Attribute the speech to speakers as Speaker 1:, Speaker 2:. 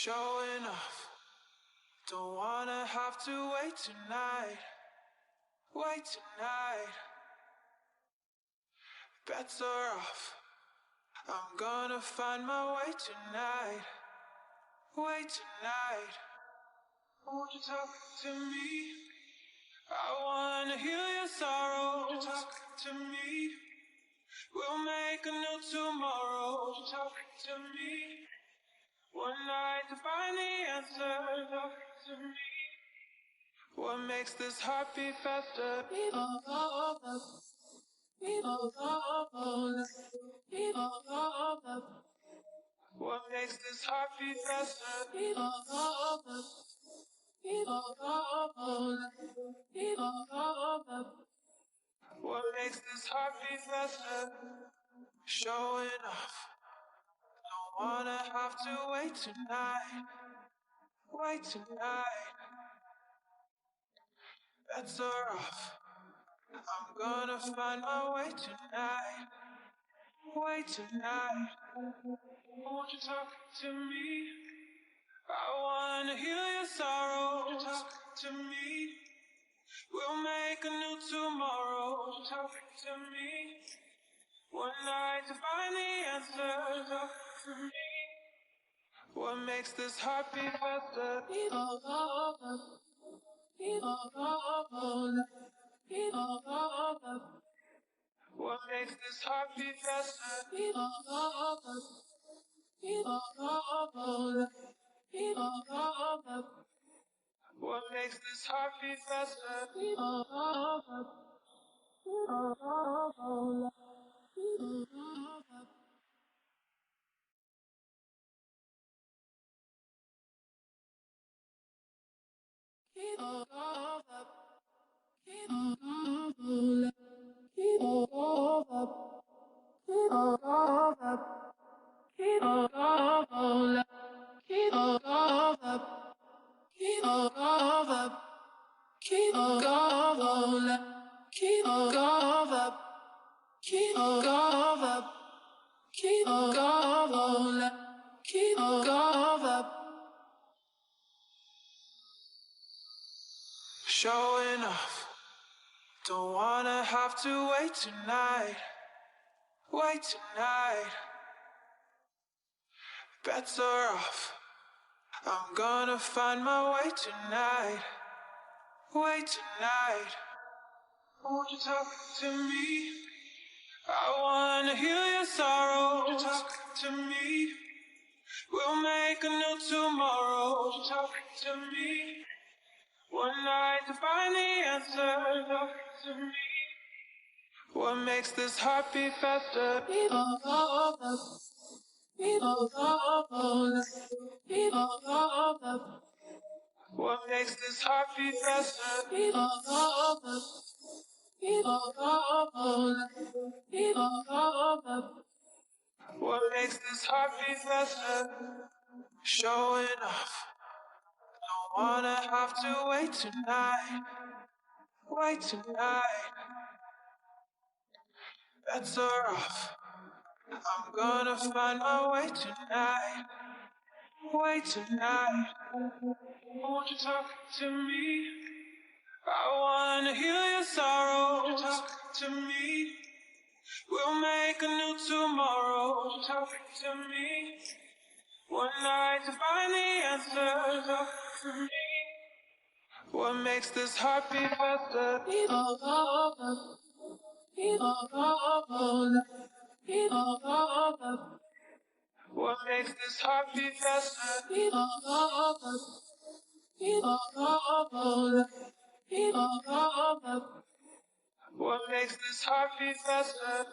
Speaker 1: Showing off. Don't wanna have to wait tonight. Wait tonight. Bets are off. I'm gonna find my way tonight. Wait tonight. Won't you talk to me? I wanna heal your sorrow. Won't you talk to me? We'll make a new tomorrow. Won't you talk to me? One night to find the answer. Talk to me. What makes this heart beat faster? What makes this heart beat faster? What makes this heart beat faster? Showing off. Don't wanna have to wait tonight. Wait tonight. Bets are off. I'm gonna find my way tonight. Wait tonight. Won't you talk to me? I wanna heal your sorrow. Won't you talk to me? We'll make a new tomorrow. Won't you talk to me? One night to find the answer. Talk to me. What makes this heart beat faster? What makes this heart beat faster? What makes this heart beat faster? Showing off. Don't wanna have to wait tonight. Wait tonight. Bets are off. I'm gonna find my way tonight. Wait tonight. Won't you talk to me? I wanna heal your sorrow. Won't you talk to me? We'll make a new tomorrow. Won't you talk to me? One night to find the answer. Talk to me. What makes this heart beat faster? What makes this heart beat faster? What makes this heart beat faster? Showing off. Don't wanna have to wait tonight. Wait tonight. Bets are off. I'm gonna find my way tonight. Wait tonight. Won't you talk to me? I wanna heal your sorrow. Won't you talk to me? We'll make a new tomorrow. Won't you talk to me? One night to find the answer. Talk to me. What makes this heart beat faster? What makes this heart beat faster? What makes this heart beat faster?